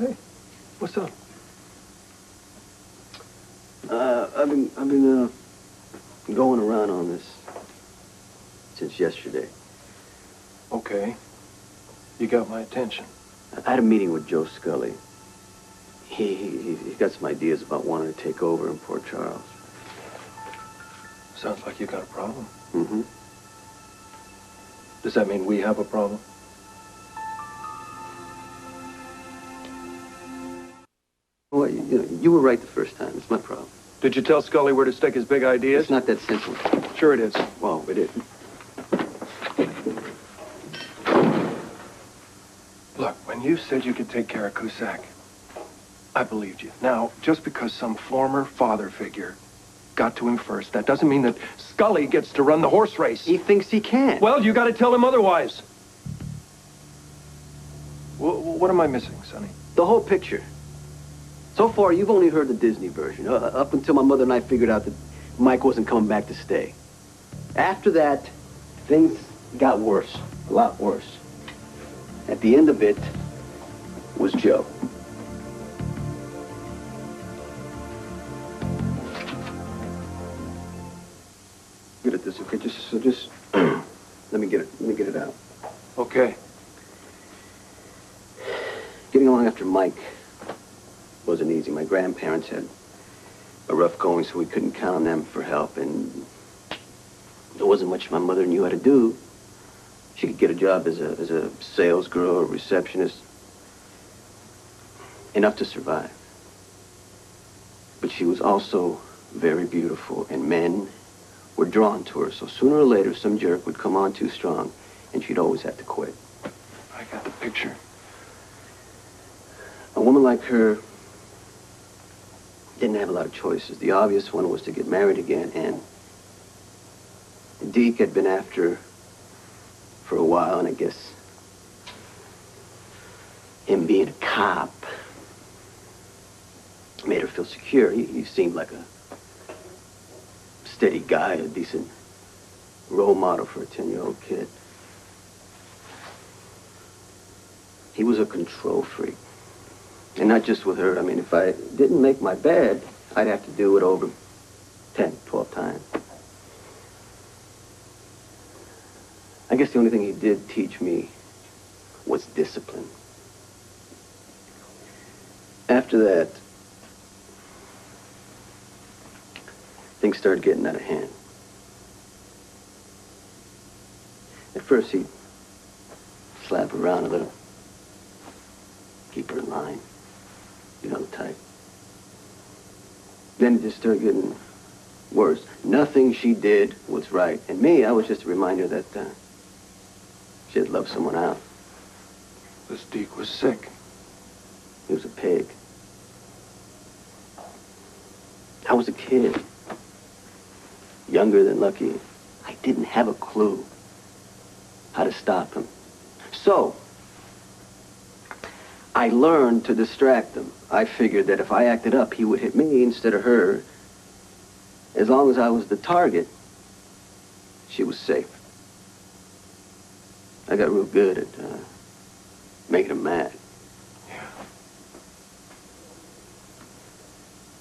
Hey, what's up? I've been going around on this since yesterday. Okay. You got my attention. I had a meeting with Joe Skully. He's got some ideas about wanting to take over in Port Charles. Sounds like you got a problem. Mm-hmm. Does that mean we have a problem? Well, you were right the first time. It's my problem. Did you tell Scully where to stick his big ideas? It's not that simple. Sure it is. Well, it isn't. Look, when you said you could take care of Cusack, I believed you. Now, just because some former father figure got to him first, that doesn't mean that Scully gets to run the horse race. He thinks he can. Well, you got to tell him otherwise. What am I missing, Sonny? The whole picture. So far, you've only heard the Disney version, up until my mother and I figured out that Mike wasn't coming back to stay. After that, things got worse, a lot worse. At the end of it was Joe. Good at this, okay? Just let me get it out. Okay. Getting along after Mike wasn't easy. My grandparents had a rough going, so we couldn't count on them for help, and there wasn't much my mother knew how to do. She could get a job as a sales girl or receptionist, enough to survive. But she was also very beautiful, and men were drawn to her, so sooner or later some jerk would come on too strong, and she'd always have to quit. I got the picture. A woman like her didn't have a lot of choices. The obvious one was to get married again, and Deke had been after her for a while, and I guess him being a cop made her feel secure. He seemed like a steady guy, a decent role model for a 10-year-old kid. He was a control freak. And not just with her. I mean, if I didn't make my bed, I'd have to do it over 10, 12 times. I guess the only thing he did teach me was discipline. After that, things started getting out of hand. At first, he'd slap her around a little, keep her in line. You know the type. Then it just started getting worse. Nothing she did was right. And me, I was just a reminder that she had loved someone else. This Deke was sick. He was a pig. I was a kid. Younger than Lucky. I didn't have a clue how to stop him. So, I learned to distract him. I figured that if I acted up, he would hit me instead of her. As long as I was the target, she was safe. I got real good at making him mad. Yeah.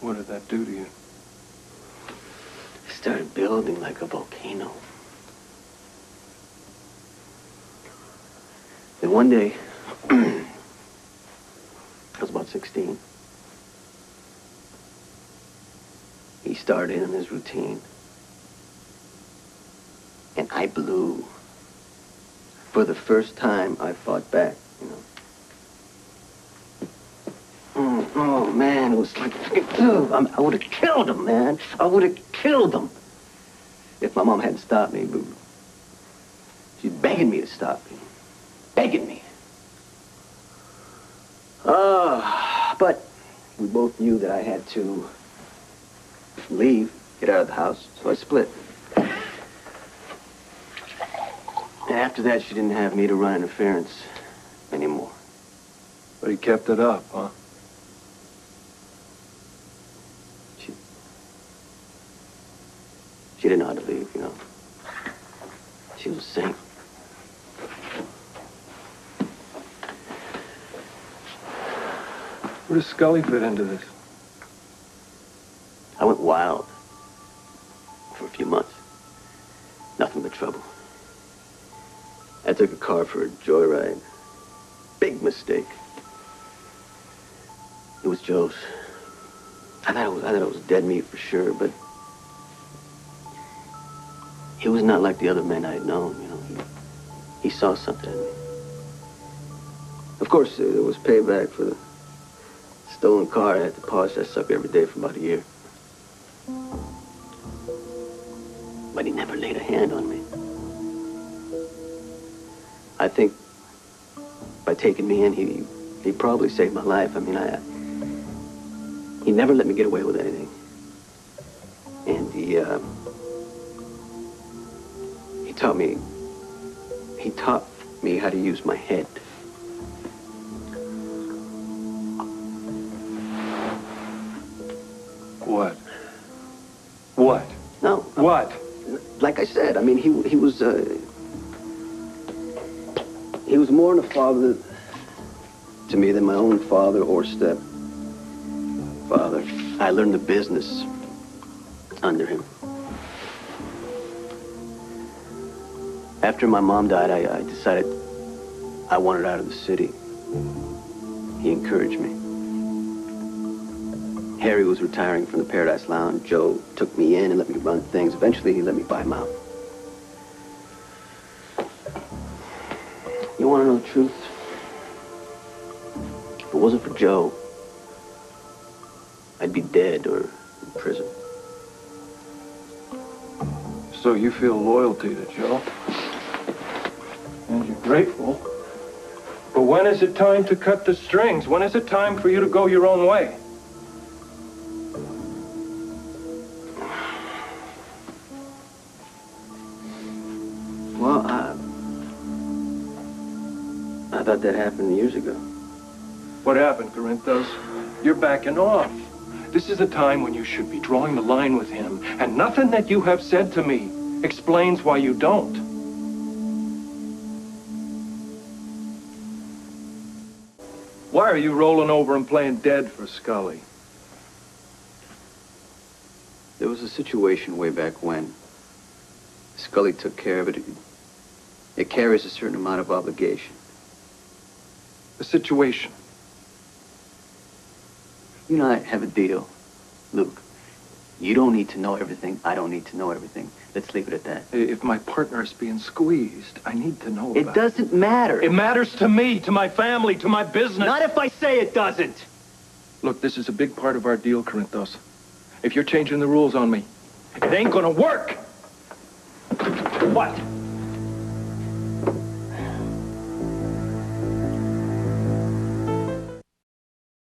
What did that do to you? It started building like a volcano. Then one day, I was about 16. He started in his routine. And I blew. For the first time, I fought back, you know. Oh, man, it was like, I would have killed him, man. I would have killed him. If my mom hadn't stopped me, but she's begging me to stop me. Begging me. But we both knew that I had to leave, get out of the house, so I split. And after that, she didn't have me to run interference anymore. But he kept it up, huh? She didn't know how to leave, you know. She was a saint. Where does Skully fit into this? I went wild for a few months. Nothing but trouble. I took a car for a joyride. Big mistake. It was Joe's. I thought it was dead meat for sure, but he was not like the other men I had known, you know. He saw something in me. Of course, it was payback for the stolen car. I had to polish that sucker every day for about a year. But he never laid a hand on me. I think by taking me in, he probably saved my life. I mean, he never let me get away with anything. And he taught me how to use my head. What? What? No. What? Like I said, I mean, he was more than a father to me than my own father or stepfather. I learned the business under him. After my mom died, I decided I wanted out of the city. He encouraged me. Harry was retiring from the Paradise Lounge. Joe took me in and let me run things. Eventually, he let me buy him out. You want to know the truth? If it wasn't for Joe, I'd be dead or in prison. So you feel loyalty to Joe? And you're grateful. But when is it time to cut the strings? When is it time for you to go your own way? Well, I thought that happened years ago. What happened, Corinthos? You're backing off. This is a time when you should be drawing the line with him, and nothing that you have said to me explains why you don't. Why are you rolling over and playing dead for Skully? There was a situation way back when. Skully took care of it. It carries a certain amount of obligation. The situation. You and I have a deal, Luke. You don't need to know everything. I don't need to know everything. Let's leave it at that. If my partner is being squeezed, I need to know about it. It doesn't matter. It matters to me, to my family, to my business. Not if I say it doesn't. Look, this is a big part of our deal, Corinthos. If you're changing the rules on me, it ain't gonna work. What?